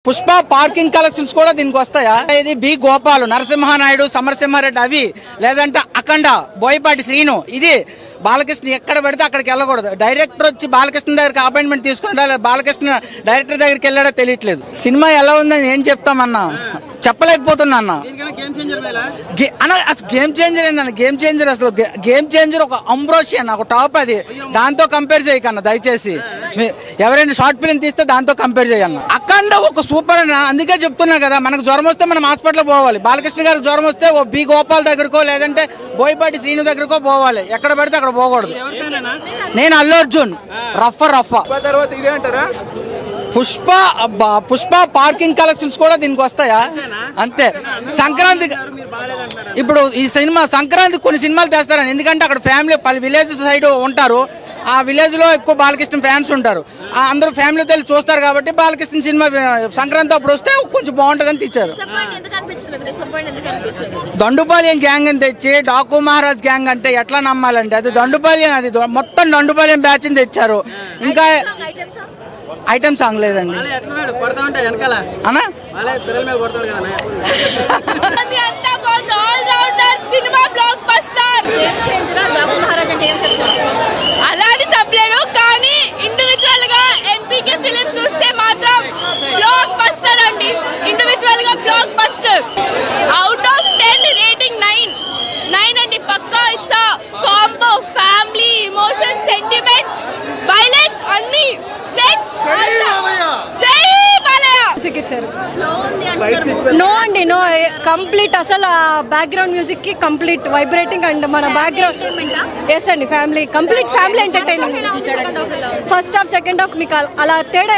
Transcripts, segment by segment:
Pushpa parking collections కూడా దీనికి వస్తాయా? ఇది బి గోపాలు, నరసింహానాయుడు, సమరసింహారెడ్డి అవి, లేదంటే అఖండ, బోయపాటి శ్రీను, ఇది బాలకృష్ణ ఎక్కడ పెడితే అక్కడికి వెళ్ళకూడదు. డైరెక్టర్ వచ్చి బాలకృష్ణ దగ్గరికి అపాయింట్మెంట్ తీసుకుంటా, బాలకృష్ణ డైరెక్టర్ దగ్గరికి వెళ్ళాడో తెలియట్లేదు. సినిమా ఎలా ఉందని ఏం చెప్తామన్నా, చెప్పలేకపోతున్నా అన్న. గేమ్ చేంజర్ ఏందన్న, గేమ్ చేంజర్ అసలు గేమ్ చేంజర్ ఒక అంబ్రోషి అన్న, ఒక టాప్. అది దాంతో కంపేర్ చేయకన్నా దయచేసి. ఎవరైనా షార్ట్ ఫిల్మ్ తీస్తే దాంతో కంపేర్ చేయన్న. అఖండ ఒక సూపర్ అన్న, అందుకే చెప్తున్నా కదా, మనకు జ్వరం వస్తే మనం హాస్పిటల్ పోవాలి. బాలకృష్ణ గారికి జ్వరం వస్తే ఓ బి గోపాల్ దగ్గరకో లేదంటే బోయపాటి శ్రీను దగ్గరకో పోవాలి, ఎక్కడ పడితే అక్కడ పోకూడదు. నేను అల్లు అర్జున్, రఫా. పుష్ప పార్కింగ్ కలెక్షన్స్ కూడా దీనికి వస్తాయా? అంతే. సంక్రాంతి ఇప్పుడు ఈ సినిమా సంక్రాంతి కొన్ని సినిమాలు తెస్తారని, ఎందుకంటే అక్కడ ఫ్యామిలీ విలేజ్ సైడ్ ఉంటారు, ఆ విలేజ్ లో ఎక్కువ బాలకృష్ణ ఫ్యాన్స్ ఉంటారు, అందరూ ఫ్యామిలీతో వెళ్ళి చూస్తారు కాబట్టి బాలకృష్ణ సినిమా సంక్రాంతి అప్పుడు వస్తే కొంచెం బాగుంటదని తెచ్చారు. దండుపాలెం గ్యాంగ్ అని తెచ్చి డాకు మహారాజ్ గ్యాంగ్ అంటే ఎట్లా నమ్మాలంటే, అది దండుపాలెం, అది మొత్తం దండుపాలెం బ్యాచ్ ని తెచ్చారు. ఇంకా ఐటమ్ సాంగ్ లేదండి అన్నా. అలా అని చెప్పలేడు, కానీ ఇండివిజువల్ గా ఎన్పీకే ఫిలిం చూస్తే మాత్రం బ్లాక్ బస్టర్ అండి. ఇండివిజువల్ గా blockbuster. Out of 10 rating 9 అండి పక్కా. It's a combo, family, emotion, sentiment, violence అన్ని సెట్. జై బాలయ్య. నో అండి, నో కంప్లీట్. అసలు బ్యాక్గ్రౌండ్ మ్యూజిక్ కి కంప్లీట్ వైబ్రేటింగ్ అండ్ మన బ్యాక్గ్రౌండ్. ఎస్ అండి, family, complete family entertaining. First half second half మీకు అలా తేడా,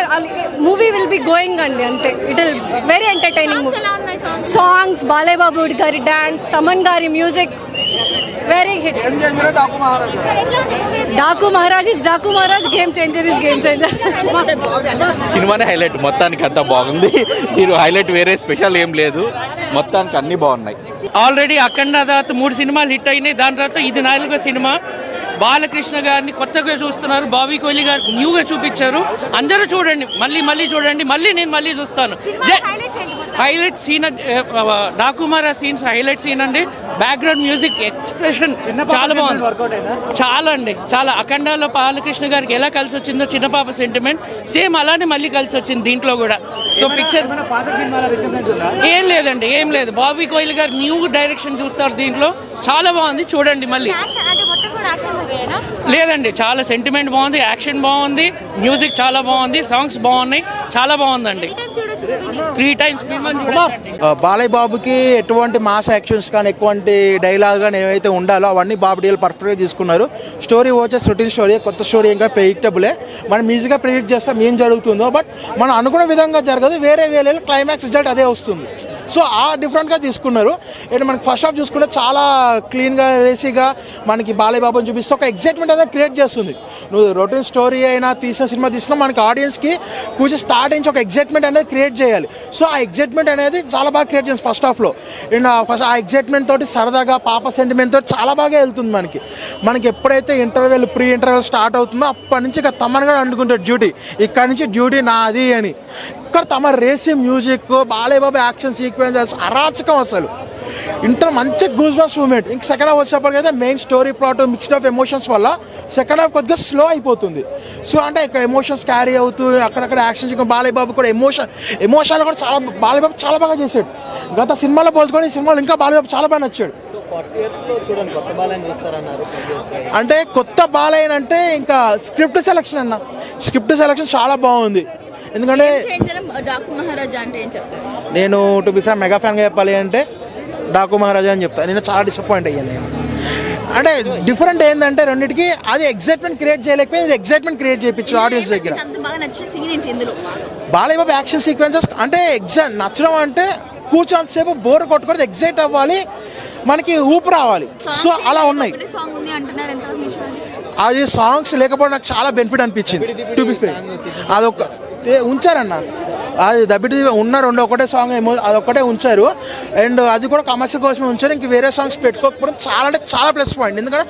మూవీ విల్ బి గోయింగ్ అండి, అంతే. It will very entertaining movie. Songs, Balayya Babu గారి డాన్స్, తమన్ గారి music, very hit. Daaku Maharaj, game changer is game changer. సినిమానే హైలైట్, మొత్తానికి అంతా బాగుంది. హైలైట్ వేరే స్పెషల్ ఏం లేదు, మొత్తానికి అన్ని బాగున్నాయి. ఆల్రెడీ అఖండ తర్వాత 3 సినిమాలు హిట్ అయినాయి, దాని తర్వాత ఇది 4వ సినిమా. బాలకృష్ణ గారిని కొత్తగా చూస్తున్నారు, బాబీ కోహ్లీ గారు న్యూగా చూపించారు. అందరూ చూడండి, మళ్ళీ చూడండి, నేను చూస్తాను. హైలైట్ సీన్ డాకుమారా సీన్స్ హైలైట్ సీన్ అండి. బ్యాక్గ్రౌండ్ మ్యూజిక్, ఎక్స్ప్రెషన్ చాలా బాగుంది, చాలా అండి చాలా. అఖండాలో బాలకృష్ణ గారికి ఎలా కలిసి వచ్చిందో చిన్నపాప సెంటిమెంట్ సేమ్ అలానే మళ్ళీ కలిసి వచ్చింది దీంట్లో కూడా. సో పిక్చర్ ఏం లేదండి, ఏం లేదు. బాబీ కోహ్లీ గారు న్యూ డైరెక్షన్ చూస్తారు దీంట్లో, చాలా బాగుంది, చూడండి మళ్ళీ. లేదండి, చాలా సెంటిమెంట్ బాగుంది, యాక్షన్ బాగుంది, మ్యూజిక్ చాలా బాగుంది, సాంగ్స్ బాగున్నాయి, చాలా బాగుందండి. 3 times బాలయ్య బాబుకి ఎటువంటి మాస్ యాక్షన్స్ కానీ ఎటువంటి డైలాగ్ కానీ ఏవైతే ఉండాలో అవన్నీ బాబు డీల్ పర్ఫెక్ట్గా తీసుకున్నారు. స్టోరీ వచ్చేసి రొటీన్ స్టోరీ, కొత్త స్టోరీ, ఇంకా ప్రెడిక్టబులే. మనం ఈజీగా ప్రెడిక్ట్ చేస్తాం ఏం జరుగుతుందో, బట్ మనం అనుకున్న విధంగా జరగదు, వేరే క్లైమాక్స్ రిజల్ట్ అదే వస్తుంది. సో ఆ డిఫరెంట్గా తీసుకున్నారు. అండ్ మనకి ఫస్ట్ హాఫ్ చూసుకుంటే చాలా క్లీన్గా, రేసీగా మనకి బాలయ్య బాబుని చూపిస్తే ఒక ఎగ్జైట్మెంట్ అనేది క్రియేట్ చేస్తుంది. నువ్వు రొటీన్ స్టోరీ అయినా తీసిన సినిమా తీసినా మనకి ఆడియన్స్కి కొంచెం స్టార్ట్ నుంచి ఒక ఎగ్జైట్మెంట్ అనేది క్రియేట్ చేయాలి. సో ఆ ఎగ్జైట్మెంట్ అనేది చాలా బాగా క్రియేట్ చేస్తుంది ఫస్ట్ హాఫ్లో. అండ్ ఆ ఎగ్జైట్మెంట్ తోటి సరదాగా పాప సెంటిమెంట్ తోటి చాలా బాగా వెళ్తుంది మనకి ఎప్పుడైతే ప్రీ ఇంటర్వెల్ స్టార్ట్ అవుతుందో అప్పటి నుంచి ఇక తమన్గా అనుకుంటాడు డ్యూటీ, ఇక్కడ నుంచి డ్యూటీ నాది అని. ఇక్కడ తమ రేసీ music, Balayya Babu action sequences అరాచకం అసలు. మంచి గూస్ బంప్స్ మూమెంట్. ఇంక సెకండ్ హాఫ్ వచ్చేప్పటికైతే main story plot mixed of emotions వల్ల సెకండ్ హాఫ్ కొద్దిగా స్లో అయిపోతుంది. సో అంటే ఇక్కడ ఎమోషన్స్ క్యారీ అవుతూ అక్కడక్కడ యాక్షన్స్. బాలయ్య బాబు కూడా ఎమోషన్లు కూడా చాలా బాలయ్య బాబు చాలా బాగా చేశాడు. గత సినిమాలో పోల్చుకొని ఈ సినిమాలో ఇంకా బాలయ్య బాబు చాలా బాగా నచ్చాడు. అంటే కొత్త బాలయ్య అంటే ఇంకా స్క్రిప్ట్ సెలక్షన్ చాలా బాగుంది. ఎందుకంటే నేను టు బి ఫ్రాంక్ మెగా ఫ్యాన్గా చెప్పాలి అంటే డాకు మహారాజా అని చెప్తాను. నేను చాలా డిసప్పాయింట్ అయ్యాను నేను. అంటే డిఫరెంట్ ఏంటంటే రెండింటికి అది ఎగ్జైట్మెంట్ క్రియేట్ చేయలేకపోయింది, ఇది ఎగ్జైట్మెంట్ క్రియేట్ చేయించు ఆడియన్స్ దగ్గర. బాలయ్య బాబు యాక్షన్ సీక్వెన్సెస్ అంటే నచ్చడం అంటే కూర్చోంతసేపు బోర్ కొట్టుకోవడం, ఎగ్జైట్ అవ్వాలి, మనకి ఊపు రావాలి. సో అలా ఉన్నాయి. అది సాంగ్స్ లేకపోతే నాకు చాలా బెనిఫిట్ అనిపించింది టు బి ఫ్రాంక్. అదొక ఉంచారన్న అది దబ్బిటి ఉన్న 2 ఒకటే సాంగ్ ఏమో అది ఒకటే ఉంచారు. అండ్ అది కూడా కమర్షియల్ కోసమే ఉంచారు. ఇంక వేరే సాంగ్స్ పెట్టుకోకపోవడం చాలా అంటే చాలా ప్లస్ పాయింట్. ఎందుకంటే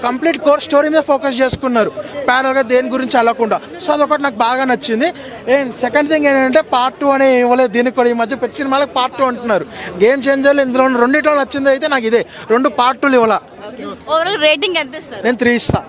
కంప్లీట్ కోర్ స్టోరీ మీద ఫోకస్ చేసుకున్నారు, ప్యారల్గా దేని గురించి వెళ్ళకుండా. సో అదొకటి నాకు బాగా నచ్చింది. అండ్ సెకండ్ థింగ్ ఏంటంటే పార్ట్ 2 అని ఇవ్వలేదు దీనికి కూడా. ఈ మధ్య ప్రతి సినిమాలకు పార్ట్ 2 అంటున్నారు. గేమ్ చేంజర్లు ఇందులో రెండిట్లో నచ్చింది అయితే నాకు ఇదే, 2 పార్ట్ 2లు ఇవ్వాల. ఓవరాల్ రేటింగ్ ఎంత ఇస్తారు? నేను 3 ఇస్తా.